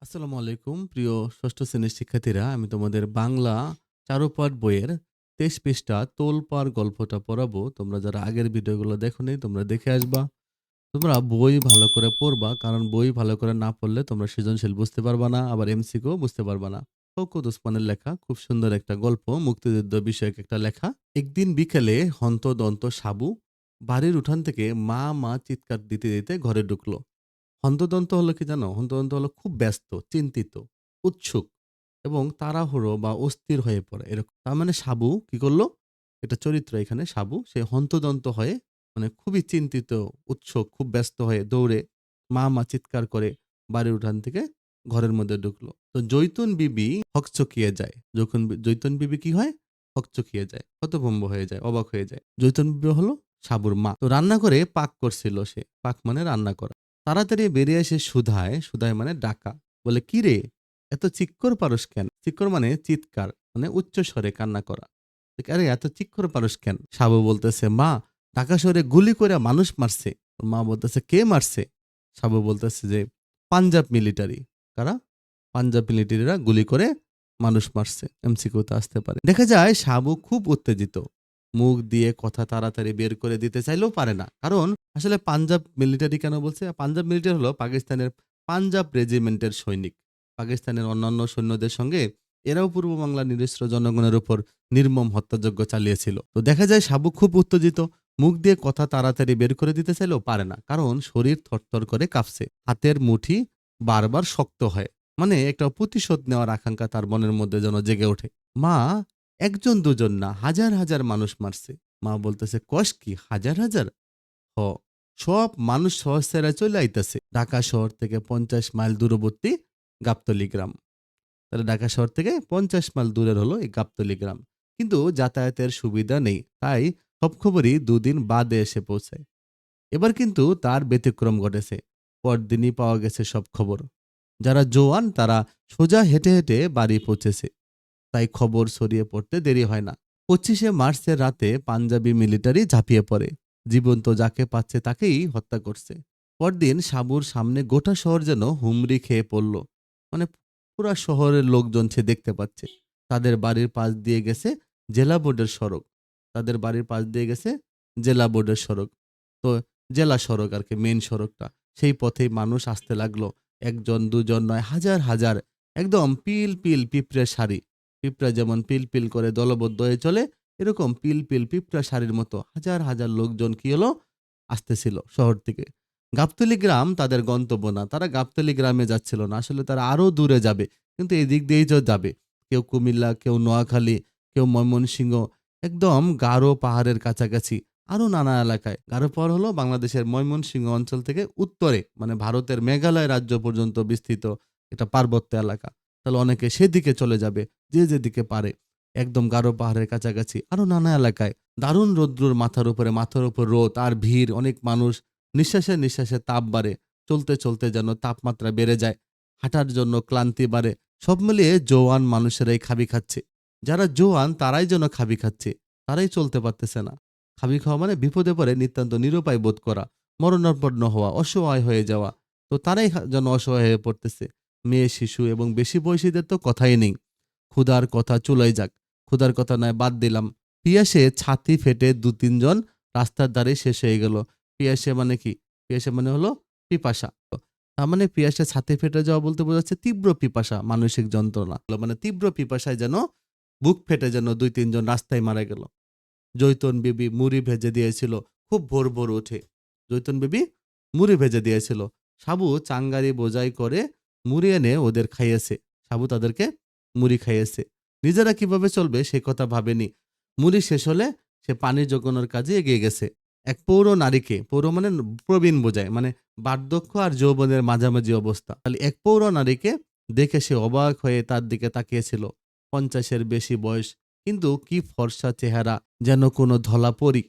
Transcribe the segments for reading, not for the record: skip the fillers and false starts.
আসসালামু আলাইকুম প্রিয় ষষ্ঠ শ্রেণীর শিক্ষার্থীরা, আমি তোমাদের বাংলা চারুপাঠ বইয়ের ২৩ পৃষ্ঠা তোলপাড় গল্পটা পড়াবো। তোমরা যারা আগের ভিডিওগুলো দেখোনি তোমরা দেখে আসবা। তোমরা বই ভালো করে পড়বা, কারণ বই ভালো করে না পড়লে তোমরা সৃজনশীল বুঝতে পারবা না, আবার এমসিকিউ বুঝতে পারবা না। শওকত ওসমানের লেখা খুব সুন্দর একটা গল্প, মুক্তিযুদ্ধ বিষয়ক একটা লেখা। একদিন বিকেলে হন্তদন্ত সাবু বাড়ির উঠান থেকে মা মা চিৎকার দিতে দিতে ঘরে ঢুকলো। হন্তদন্ত হলো কি জানো? হন্তদন্ত হলো খুব ব্যস্ত, চিন্তিত, উৎসুক এবং তাড়াহুড়ো বা অস্থির হয়ে পড়ে এরকম। তার মানে সাবু কি করলো? এটা চরিত্র এখানে সাবু। সে হন্তদন্ত হয়ে মানে খুবই চিন্তিত, উৎসুক, খুব ব্যস্ত হয়ে দৌড়ে মা, মা চিৎকার করে বাড়ির উঠান থেকে ঘরের মধ্যে ঢুকলো। তো জৈতুন বিবি হকচকিয়ে যায়। যখন জৈতুন বিবি কি হয়? হকচকিয়ে যায়, হতভম্ব হয়ে যায়, অবাক হয়ে যায়। জৈতুন বিবি হলো সাবুর মা। তো রান্না করে পাক করছিল সে। পাক মানে রান্না করা। তাড়াতাড়ি বেরিয়ে এসে সুধায়, সুধায় মানে ডাকা। বলে, "কিরে, এত চিক্কর পারস কেন?" চিক্কর মানে চিৎকার, মানে উচ্চ স্বরে কান্না করা। "আরে এত চিক্কর পারস কেন?" সাবু বলতেছে, "মা, ঢাকা শহরে গুলি কইরা মানুষ মারছে।" ওর মা বলতেছে, "কে মারছে?" সাবু বলতেছে যে, "পাঞ্জাব মিলিটারি।" কারা? পাঞ্জাব মিলিটারিরা গুলি করে মানুষ মারছে। এমসিকিউতে আসতে পারে। দেখা যায় সাবু খুব উত্তেজিত। মুখ দিয়ে কথা তাড়াতাড়ি বের করে দিতে চাইলেও পারে না। কারণ আসলে পাঞ্জাব মিলিটারি কেন বলছে? পাঞ্জাব মিলিটারি হলো পাকিস্তানের পাঞ্জাব রেজিমেন্টের সৈনিক। পাকিস্তানের অন্যান্য সৈন্যদের সঙ্গে এরাও পূর্ব বাংলার নিরস্ত্র জনগণের উপর নির্মম হত্যাযজ্ঞ চালিয়েছিল। তো দেখা যায় সাবু খুব উত্তেজিত। মুখ দিয়ে কথা তাড়াতাড়ি বের করে দিতে চাইলেও পারে না। কারণ শরীর থরথর করে কাঁপছে। হাতের মুঠি বারবার শক্ত হয়। মানে একটা প্রতিশোধ নেওয়ার আকাঙ্ক্ষা তার মনের মধ্যে যেন জেগে ওঠে। মা, একজন দুজন না, হাজার হাজার মানুষ মারছে। মা বলতেছে, "কস কি? হাজার হাজার?" হ, সব মানুষ শহর ছেড়ে চলে আইতাছে। ঢাকা শহর থেকে ৫০ মাইল দূরবর্তী গাবতলী গ্রাম। তাহলে ঢাকা শহর থেকে ৫০ মাইল দূরের হলো এই গাবতলী গ্রাম। কিন্তু যাতায়াতের সুবিধা নেই। তাই সব খবরই ২ দিন বাদে এসে পৌঁছায়। এবার কিন্তু তার ব্যতিক্রম ঘটেছে। পরদিনই পাওয়া গেছে সব খবর। যারা জোয়ান তারা সোজা হেঁটে হেঁটে বাড়ি পৌঁছেছে। তাই খবর ছড়িয়ে পড়তে দেরি হয় না। ২৫শে মার্চের রাতে পাঞ্জাবি মিলিটারি ঝাঁপিয়ে পড়ে। জীবন্ত যাকে পাচ্ছে তাকেই হত্যা করছে। পরদিন সাবুর সামনে গোটা শহর যেন হুমড়ি খেয়ে পড়ল। মানে পুরা শহরের লোকজন সে দেখতে পাচ্ছে। তাদের বাড়ির পাশ দিয়ে গেছে জেলা বোর্ডের সড়ক। তাদের বাড়ির পাশ দিয়ে গেছে জেলা বোর্ডের সড়ক। তো জেলা সড়ক আরকি, মেইন সড়কটা। সেই পথেই মানুষ আসতে লাগলো। একজন দুজন নয়, হাজার হাজার, একদম পিল পিল পিঁপড়ের সারি। পিঁপড়া যেমন পিল পিল করে দলবদ্ধ হয়ে চলে, এরকম পিল পিল পিঁপড়া সারির মতো হাজার হাজার লোকজন কি হলো? আসতেছিল শহর থেকে। গাবতলী গ্রাম তাদের গন্তব্য না। তারা গাবতলী গ্রামে যাচ্ছিল না। আসলে তারা আরো দূরে যাবে। কিন্তু এদিক দিয়েই তো যাবে। কেউ কুমিল্লা, কেউ নোয়াখালী, কেউ ময়মনসিংহ, একদম গারো পাহাড়ের কাছাকাছি, আরো নানা এলাকায়। গারো পাহাড় হলো বাংলাদেশের ময়মনসিংহ অঞ্চল থেকে উত্তরে, মানে ভারতের মেঘালয় রাজ্য পর্যন্ত বিস্তৃত একটা পার্বত্য এলাকা। তাহলে অনেকে সেদিকে চলে যাবে, যে যেদিকে পারে। একদম গারো পাহাড়ের কাছাকাছি আরো নানা এলাকায় দারুণ রৌদ্রুর মাথার উপর রোদ আর ভিড়, অনেক মানুষ। নিঃশ্বাসে নিঃশ্বাসে তাপ বাড়ে। চলতে চলতে যেন তাপমাত্রা বেড়ে যায়। হাঁটার জন্য ক্লান্তি বাড়ে। সব মিলিয়ে জোয়ান মানুষেরাই খাবি খাচ্ছে। যারা জোয়ান তারাই যেন খাবি খাচ্ছে। তারাই চলতে পারতেছে না। খাবি খাওয়া মানে বিপদে পড়ে নিতান্ত নিরুপায় বোধ করা, মরণাপন্ন হওয়া, অসহায় হয়ে যাওয়া। তো তারাই যেন অসহায় হয়ে পড়তেছে। মেয়ে, শিশু এবং বেশি বয়সীদের তো কথাই নেই। ক্ষুধার কথা চুলাই যাক। ক্ষুধার কথা নয়, বাদ দিলাম। পিয়াসে ছাতি ফেটে ২-৩ জন রাস্তার ধারে শেষ হয়ে গেল। পিয়াসে মানে কি? পিয়াসে মানে হলো পিপাসা। তার মানে পিয়াসে ছাতি ফেটে যাওয়া বলতে বোঝাচ্ছে তীব্র পিপাসা, মানসিক যন্ত্রণা। মানে তীব্র পিপাসায় যেন বুক ফেটে যেন ২-৩ জন রাস্তায় মারা গেল। জৈতুন বিবি মুড়ি ভেজে দিয়েছিল খুব ভোর ভোর উঠে। জৈতুন বিবি মুড়ি ভেজে দিয়েছিল। সাবু চাঙ্গারি বোঝাই করে মুড়ি এনে ওদের খাইয়েছে। সাবু তাদেরকে মুড়ি খাইয়েছে। নিজেরা কিভাবে চলবে সে কথা ভাবেনি। মুড়ি শেষ হলে সে পানি জোগানোর কাজে এগিয়ে গেছে। এক পৌর নারীকে, পৌর মানে প্রবীণ বোঝায়, মানে বার্ধক্য আর যৌবনের মাঝামাঝি অবস্থা। তাহলে এক পৌর নারীকে দেখে সে অবাক হয়ে তার দিকে তাকিয়েছিল। ৫০-এর বেশি বয়স, কিন্তু কি ফর্সা চেহারা, যেন কোনো ধলা পরী।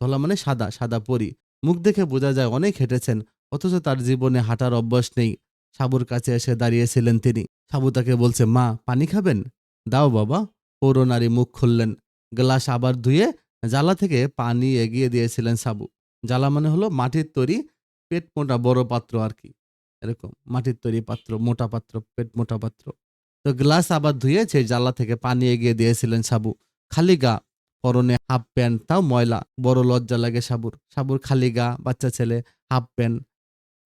ধলা মানে সাদা, সাদা পরী। মুখ দেখে বোঝা যায় অনেক হেঁটেছেন, অথচ তার জীবনে হাঁটার অভ্যাস নেই। সাবুর কাছে এসে দাঁড়িয়েছিলেন তিনি। সাবু তাকে বলছে, "মা, পানি খাবেন?" "দাও বাবা।" পৌরনারী মুখ খুললেন। গ্লাস আবার ধুয়ে জালা থেকে পানি এগিয়ে দিয়েছিলেন সাবু। জালা মানে হলো মাটির তৈরি পেট মোটা বড় পাত্র আর কি। এরকম মাটির তৈরি পাত্র, মোটা পাত্র, পেট মোটা পাত্র। তো গ্লাস আবার ধুয়ে সেই জানলা থেকে পানি এগিয়ে দিয়েছিলেন সাবু। খালি গা, পরনে হাফ প্যান্ট, তাও ময়লা। বড় লজ্জা লাগে সাবুর। সাবুর খালি গা, বাচ্চা ছেলে, হাফ প্যান্ট,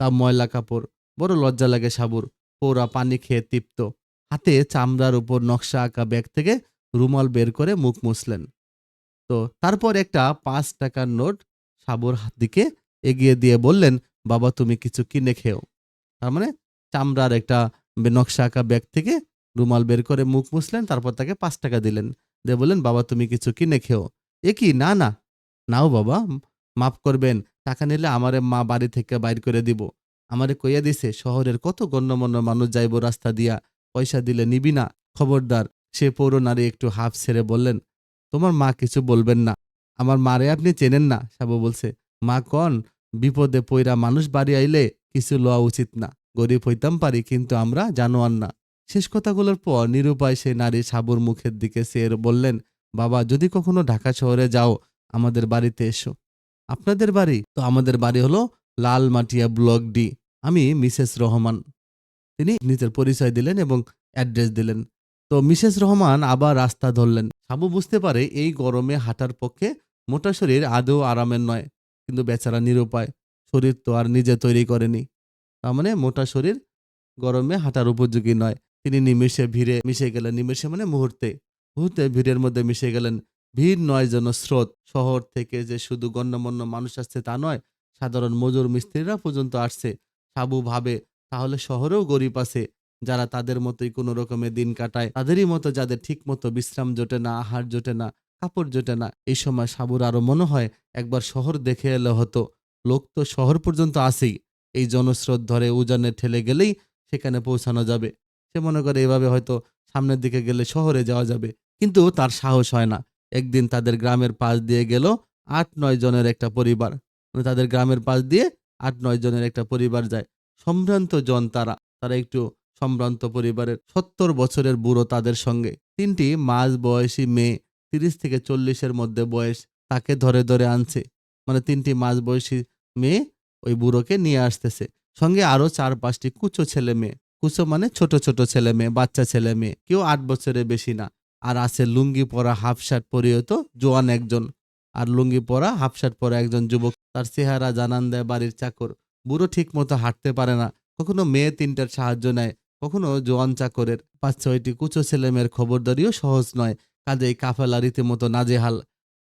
তাও ময়লা কাপড়। বড় লজ্জা লাগে সাবুর। পৌরা পানি খেয়ে তৃপ্ত। হাতে চামড়ার উপর নকশা আঁকা ব্যাগ থেকে রুমাল বের করে মুখ মুছলেন। তো তারপর একটা ৫ টাকার নোট সাবুর দিকে এগিয়ে দিয়ে বললেন, বাবা তুমি কিছু কিনে খেও। তার মানে চামড়ার একটা নকশা আঁকা ব্যাগ থেকে রুমাল বের করে মুখ মুছলেন, তারপর তাকে ৫ টাকা দিলেন। দিয়ে বললেন, বাবা তুমি কিছু কিনে খেও। এ কি, না না, নাও বাবা, মাফ করবেন, টাকা নিলে আমারে মা বাড়ি থেকে বাইর করে দিব। আমারে কইয়া দিছে শহরের কত গণ্যমান্য মানুষ যাইব রাস্তা দিয়া, পয়সা দিলে নিবি না, খবরদার। সে পৌর নারী একটু হাফ ছেড়ে বললেন, তোমার মা কিছু বলবেন না, আমার মারে আপনি চেনেন না। সাবু বলছে, মা কন, বিপদে পইরা মানুষ বাড়ি আইলে কিছু লওয়া উচিত না। গরিব হইতাম পারি, কিন্তু আমরা জানোয়ার না। শেষ কথাগুলোর পর নিরুপায় সে নারী সাবুর মুখের দিকে চেয়ে বললেন, বাবা যদি কখনো ঢাকা শহরে যাও আমাদের বাড়িতে এসো। আপনাদের বাড়ি? তো আমাদের বাড়ি হলো লালমাটিয়া ব্লক ডি। আমি মিসেস রহমান। তিনি নিজের পরিচয় দিলেন এবং অ্যাড্রেস দিলেন। তো মিসেস রহমান আবার রাস্তা ধরলেন। সাবু বুঝতে পারে এই গরমে হাঁটার পক্ষে মোটা শরীর আদৌ আরামের নয়। কিন্তু বেচারা নিরুপায়। শরীর তো আর নিজে তৈরি করেনি। তার মানে মোটা শরীর গরমে হাঁটার উপযোগী নয়। তিনি নিমেষে ভিড়ে মিশে গেলেন। নিমেষে মানে মুহূর্তে। মুহূর্তে ভিড়ের মধ্যে মিশে গেলেন। ভিড় নয় যেন স্রোত। শহর থেকে যে শুধু গণ্যমান্য মানুষ আসছে তা নয়, সাধারণ মজুর মিস্ত্রিরা পর্যন্ত আসছে। সাবু ভাবে, তাহলে শহরেও গরিব আছে যারা তাদের মতোই কোনো রকমে দিন কাটায়। তাদেরই মতো যাদের ঠিক মতো বিশ্রাম জোটে না, আহার জোটে না, কাপড় জোটে না। এই সময় সাবুর আরো মনে হয় একবার শহর দেখে এলে হতো। লোক তো শহর পর্যন্ত আসেই। এই জনস্রোত ধরে উজানে ঠেলে গেলেই সেখানে পৌঁছানো যাবে। সে মনে করে এভাবে হয়তো সামনের দিকে গেলে শহরে যাওয়া যাবে। কিন্তু তার সাহস হয় না। একদিন তাদের গ্রামের পাশ দিয়ে গেল ৮-৯ জনের একটা পরিবার। মানে তাদের গ্রামের পাশ দিয়ে ৮-৯ জনের একটা পরিবার যায়। সম্ভ্রান্ত জন তারা। তারা একটু সম্ভ্রান্ত পরিবারের। ৭০ বছরের বুড়ো তাদের সঙ্গে। ৩টি মাঝ বয়সী মেয়ে, ৩০ থেকে ৪০ এর মধ্যে বয়স, তাকে ধরে ধরে আনছে। মানে ৩টি মাঝ বয়সী মেয়ে ওই বুড়োকে নিয়ে আসতেছে। সঙ্গে আরো ৪-৫টি কুচো ছেলে মেয়ে। কুচো মানে ছোট ছোট ছেলে মেয়ে, বাচ্চা ছেলে মেয়ে, কেউ ৮ বছরের বেশি না। আর আছে লুঙ্গি পরা হাফ শার্ট পরিহিত জোয়ান একজন। আর লুঙ্গি পরা হাফ শার্ট পরা একজন যুবক। তার চেহারা জানান দেয় বাড়ির চাকর। বুড়ো ঠিক মতো হাঁটতে পারে না। কখনো মেয়ে ৩টার সাহায্য নেয়, কখনো জোয়ান চাকরের। ৫-৬টি কুচো ছেলে মেয়ের খবরদারিও সহজ নয়। কাজেই কাফেলা রীতিমতো নাজেহাল।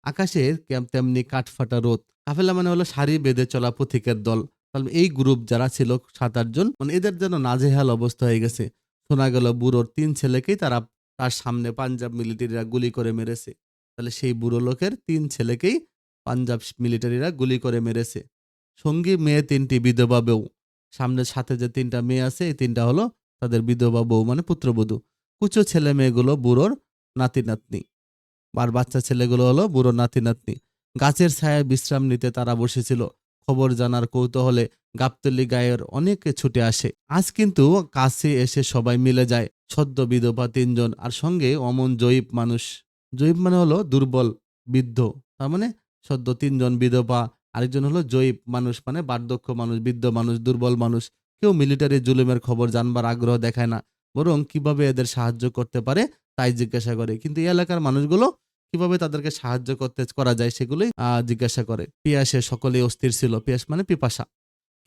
আকাশের তেমনি কাঠফাটা রোদ। কাফেলা মানে হলো সারি বেঁধে চলা পথিকের দল। তাহলে এই গ্রুপ যারা ছিল ৭-৮ জন, মানে এদের যেন নাজেহাল অবস্থা হয়ে গেছে। শোনা গেল বুড়োর ৩ ছেলেকেই তার সামনে পাঞ্জাব মিলিটারিরা গুলি করে মেরেছে। তাহলে সেই বুড়ো লোকের ৩ ছেলেকেই পাঞ্জাব মিলিটারিরা গুলি করে মেরেছে। সঙ্গী মেয়ে ৩টি বিধবা বউ। সামনের সাথে যে ৩টা মেয়ে আছে এই ৩টা হলো তাদের বিধবা বউ, মানে পুত্রবধূ। কুচো ছেলে মেয়েগুলো বুড়োর নাতি নাতনি। আর বাচ্চা ছেলেগুলো হলো বুড়ো নাতি নাতনি। গাছের ছায়ায় বিশ্রাম নিতে তারা বসেছিল। খবর জানার কৌতূহলে গাবতলী গায়ের অনেকে ছুটে আসে। আজ কিন্তু কাছে এসে সবাই মিলে যায়। সদ্য বিধবা ৩ জন, আর সঙ্গে অমন জয়ীব মানুষ। জয়ীব মানে হলো দুর্বল, বৃদ্ধ। তার মানে সদ্য ৩ জন বিধবা, আরেকজন হলো জয়ীব মানুষ, মানে বার্ধক্য মানুষ, বৃদ্ধ মানুষ, দুর্বল মানুষ। কেউ মিলিটারি জুলুমের খবর জানবার আগ্রহ দেখায় না, বরং কিভাবে এদের সাহায্য করতে পারে তাই জিজ্ঞাসা করে। কিন্তু এই এলাকার মানুষগুলো কিভাবে তাদেরকে সাহায্য করা যায় সেগুলোই জিজ্ঞাসা করে। পিয়াসে সকলেই অস্থির ছিল। পিয়াস মানে পিপাসা।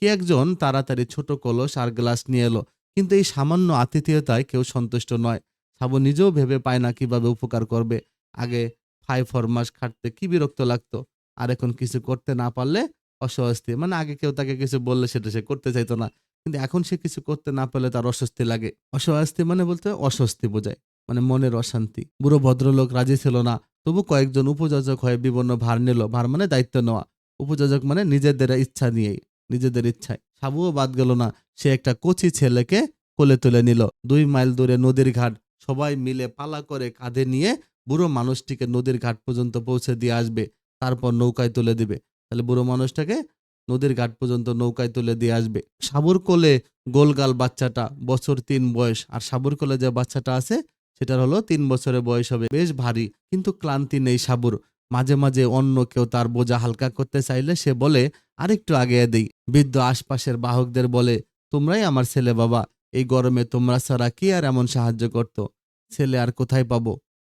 কে একজন তাড়াতাড়ি ছোট কলস আর গ্লাস নিয়ে এলো। কিন্তু এই সামান্য আতিথেয়তায় কেউ সন্তুষ্ট নয়। সাবু নিজেও ভেবে পায় না কিভাবে উপকার করবে। আগে 5-4 মাস খাটতে কি বিরক্ত লাগতো, আর এখন কিছু করতে না পারলে অস্বস্তি। মানে আগে কেউ তাকে কিছু বললে সেটা সে করতে চাইতো না, কিন্তু এখন সে কিছু করতে না পারলে তার অস্বস্তি লাগে। অস্বস্তি মানে বলতে অস্বস্তি বোঝায়, মানে মনের অশান্তি। বুড়ো ভদ্রলোক রাজি ছিল না। তবু কয়েকজন উপযাজক হয়ে বিভিন্ন ভার নিল। ভার মানে দায়িত্ব নেওয়া। উপযাজক মানে নিজেদের ইচ্ছা নিয়েই, নিজেদের ইচ্ছায়। সাবুও বাদ গেল না। সে একটা কচি ছেলেকে কোলে তুলে নিল। ২ মাইল দূরে নদীর ঘাট। সবাই মিলে পালা করে কাঁধে নিয়ে বুড়ো মানুষটিকে নদীর ঘাট পর্যন্ত পৌঁছে দিয়ে আসবে। তারপর নৌকায় তুলে দিবে। তাহলে বুড়ো মানুষটাকে নদীর ঘাট পর্যন্ত নৌকায় তুলে দিয়ে আসবে। সাবুর কোলে গোলগাল বাচ্চাটা, বছর ৩ বয়স। আর সাবুর কোলে যে বাচ্চাটা আছে সেটার হলো ৩ বছরের বয়স হবে। বেশ ভারী, কিন্তু ক্লান্তি নেই সাবুর। মাঝে মাঝে অন্য কেউ তার বোঝা হালকা করতে চাইলে সে বলে, আরেকটু আগে দেই। বৃদ্ধ আশপাশের বাহকদের বলে, তোমরাই আমার ছেলে বাবা। এই গরমে তোমরা ছাড়া কে আর এমন সাহায্য করত? ছেলে আর কোথায় পাবো?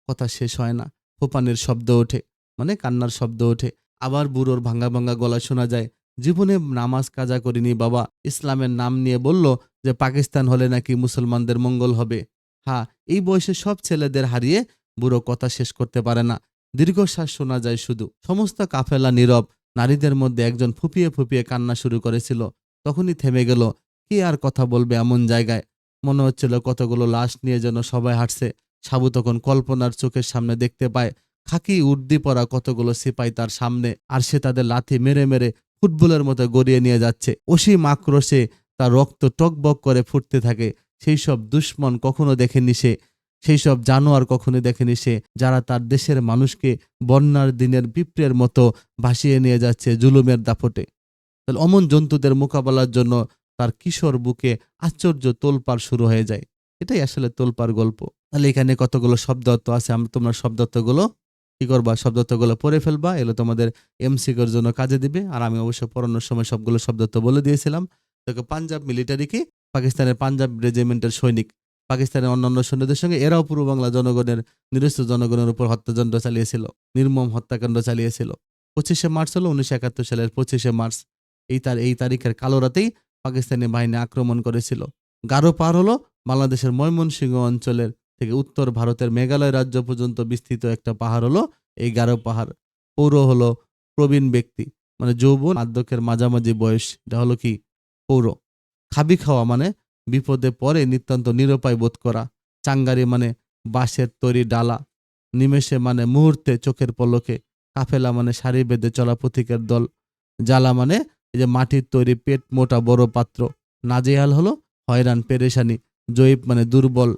কথা শেষ হয় না। ফোঁপানির শব্দ ওঠে, মানে কান্নার শব্দ ওঠে। আবার বুড়োর ভাঙা ভাঙা গলা শোনা যায়, জীবনে নামাজ কাজা করিনি বাবা। ইসলামের নাম নিয়ে বলল যে পাকিস্তান হলে নাকি মুসলমানদের মঙ্গল হবে। হ্যাঁ, এই বয়সে সব ছেলেদের হারিয়ে বুড়ো কথা শেষ করতে পারে না। দীর্ঘশ্বাস শোনা যায় শুধু। সমস্ত কাফেলা নীরব। নারীদের মধ্যে একজন ফুপিয়ে ফুপিয়ে কান্না শুরু করেছিল। তখনই থেমে গেল। কে আর কথা বলবে এমন জায়গায়? মনে হচ্ছিল কতগুলো লাশ নিয়ে যেন সবাই হাঁটছে। সাবু তখন কল্পনার চোখের সামনে দেখতে পায় খাকি উর্দি পরা কতগুলো সিপাই তার সামনে, আর সে তাদের লাথি মেরে মেরে ফুটবলের মতো গড়িয়ে নিয়ে যাচ্ছে। অসীম আক্রোশে তার রক্ত টকবক করে ফুটতে থাকে। সেই সব দুশ্মন কখনো দেখেনি সে, সেই সব জানোয়ার কখনো দেখেনি সে, যারা তার দেশের মানুষকে বন্যার দিনের পিঁপড়ের মতো ভাসিয়ে নিয়ে যাচ্ছে জুলুমের দাপটে। তাহলে অমন জন্তুদের মোকাবেলার জন্য তার কিশোর বুকে আশ্চর্য তোলপাড় শুরু হয়ে যায়। এটাই আসলে তোলপাড় গল্প। তাহলে এখানে কতগুলো শব্দার্থ আছে, তোমরা শব্দার্থগুলো কি করবা? শব্দার্থগুলো পড়ে ফেলবা। এগুলো তোমাদের এমসিকিউর জন্য কাজে দিবে। আর আমি অবশ্য পড়ানোর সময় সবগুলো শব্দার্থ বলে দিয়েছিলাম। দেখো, পাঞ্জাব মিলিটারি কি? পাকিস্তানের পাঞ্জাব রেজিমেন্টের সৈনিক। পাকিস্তানের অন্যান্য সৈন্যদের সঙ্গে এরাও পূর্ব বাংলা জনগণের, নিরস্ত্র জনগণের উপর হত্যাযজ্ঞ চালিয়েছিল, নির্মম হত্যাকাণ্ড চালিয়েছিল। 25শে মার্চ হলো 1971 সালের 25শে মার্চ। এই তারিখের কালো রাতেই পাকিস্তানি বাহিনী আক্রমণ করেছিল। গারো পাহাড় হলো বাংলাদেশের ময়মনসিংহ অঞ্চলের থেকে উত্তর ভারতের মেঘালয় রাজ্য পর্যন্ত বিস্তৃত একটা পাহাড় হলো এই গারো পাহাড়। পৌর হলো প্রবীণ ব্যক্তি, মানে যৌবন বার্ধক্যের মাঝামাঝি বয়স, এটা হলো কি পৌর। খাবি খাওয়া মানে বিপদে পড়ে নিতান্ত নিরুপায় বোধ করা। চাঙ্গারি মানে বাঁশের তৈরি ডালা। নিমেষে মানে মুহূর্তে, চোখের পলকে। কাফেলা মানে সারি বেঁধে চলা পথিকের দল। জ্বালা মানে এই যে মাটির তৈরি পেট মোটা বড় পাত্র। নাজেহাল হলো হয়রান পেরেশানি। জয়ীব মানে দুর্বল,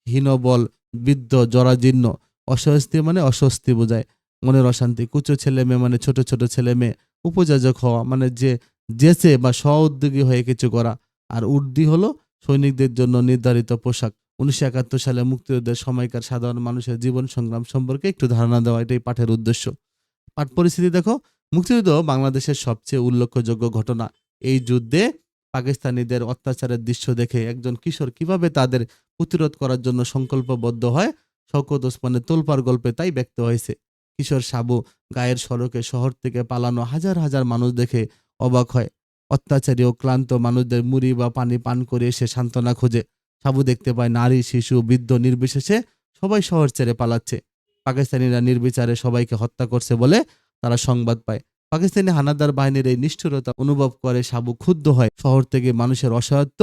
হীনবল, বৃদ্ধ, জরাজীর্ণ। অস্বস্তি মানে অস্বস্তি বোঝায়, মনের অশান্তি। কুচো ছেলে মেয়ে মানে ছোট ছোট ছেলে মেয়ে। উপযাজক হওয়া মানে যে জেচে বা স্ব উদ্যোগী হয়ে কিছু করা। আর উর্দি হলো সৈনিকদের জন্য নির্ধারিত পোশাক। 1971 সালে মুক্তিযুদ্ধের সময়কার সাধারণ মানুষের জীবন সংগ্রাম সম্পর্কে একটু ধারণা দেওয়া, এটাই পাঠের উদ্দেশ্য। পাঠ পরিস্থিতি দেখো, মুক্তিযুদ্ধ বাংলাদেশের সবচেয়ে উল্লেখযোগ্য ঘটনা। এই যুদ্ধে পাকিস্তানিদের অত্যাচারের দৃশ্য দেখে একজন কিশোর কিভাবে তাদের প্রতিরোধ করার জন্য সংকল্পবদ্ধ হয়, শওকত ওসমানের তোলপাড় গল্পে তাই ব্যক্ত হয়েছে। কিশোর সাবু গায়ের সড়কে শহর থেকে পালানো হাজার হাজার মানুষ দেখে অবাক হয়। অত্যাচারী ও ক্লান্ত মানুষদের মুড়ি বা পানি পান করে এসে সান্ত্বনা খোঁজে। সাবু দেখতে পায় নারী, শিশু, বৃদ্ধ নির্বিশেষে সবাই শহর ছেড়ে পালাচ্ছে। পাকিস্তানিরা নির্বিচারে সবাইকে হত্যা করছে বলে তারা সংবাদ পায়। পাকিস্তানি হানাদার বাহিনীর এই নিষ্ঠুরতা অনুভব করে সাবু ক্ষুব্ধ হয়। শহর থেকে মানুষের অসহায়ত্ব,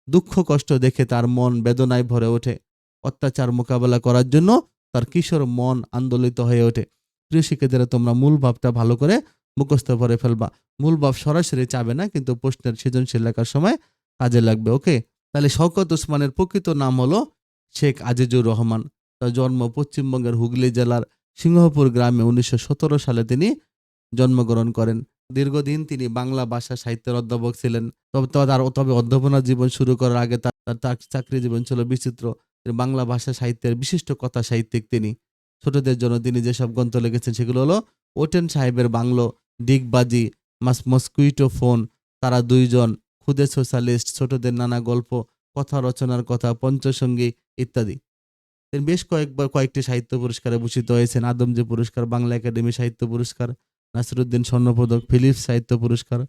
দুঃখ কষ্ট দেখে তার মন বেদনায় ভরে ওঠে। অত্যাচার মোকাবেলা করার জন্য তার কিশোর মন আন্দোলিত হয়ে ওঠে। প্রিয় শিক্ষার্থীরা, তোমরা মূল ভাবটা ভালো করে মুখস্থ করে ফেলবা। মূল ভাব সরাসরি চাবে না, কিন্তু প্রশ্নের সৃজনশীল লেখার সময় কাজে লাগবে। ওকে? তাহলে শওকত ওসমানের প্রকৃত নাম হলো শেখ আজিজুর রহমান। তার জন্ম পশ্চিমবঙ্গের হুগলি জেলার সিংহপুর গ্রামে। 1917 সালে তিনি জন্মগ্রহণ করেন। দীর্ঘদিন তিনি বাংলা ভাষা সাহিত্যের অধ্যাপক ছিলেন। তবে অধ্যাপনা জীবন শুরু করার আগে তার চাকরি জীবন ছিল বিচিত্র। তিনি বাংলা ভাষা সাহিত্যের বিশিষ্ট কথা সাহিত্যিক তিনি। ছোটদের জন্য তিনি যেসব গ্রন্থ লিখেছেন সেগুলো হলো ওটেন সাহেবের বাংলো, ডিগবাজি, মস্কুইটো ফোন, তারা দুইজন, খুদে সোশ্যালিস্ট, ছোটদের নানা গল্প, কথা রচনার কথা, পঞ্চসঙ্গী ইত্যাদি। তিনি বেশ কয়েকটি সাহিত্য পুরস্কারে ভূষিত হয়েছেন। আদমজী পুরস্কার, বাংলা একাডেমি সাহিত্য পুরস্কার, নাসিরুদ্দিন স্বর্ণপদক, ফিলিপস সাহিত্য পুরস্কার।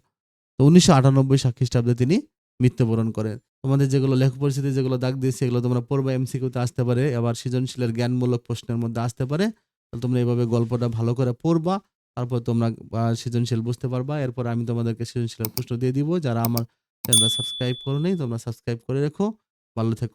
তো 1998 খ্রিস্টাব্দে তিনি মৃত্যুবরণ করেন। তোমাদের যেগুলো লেখ পরিস্থিতি যেগুলো দাগ দিয়েছে এগুলো তোমরা পড়বা, এমসিকিউতে আসতে পারে, আবার সৃজনশীলের জ্ঞানমূলক প্রশ্নের মধ্যে আসতে পারে। তাহলে তোমরা এইভাবে গল্পটা ভালো করে পড়বা, তারপর তোমরা সৃজনশীল বুঝতে পারবা। এরপর আমি তোমাদেরকে সৃজনশীলের প্রশ্ন দিয়ে দিব। যারা আমার চ্যানেলটা সাবস্ক্রাইব করো নাই, তোমরা সাবস্ক্রাইব করে রেখো। ভালো থেকো।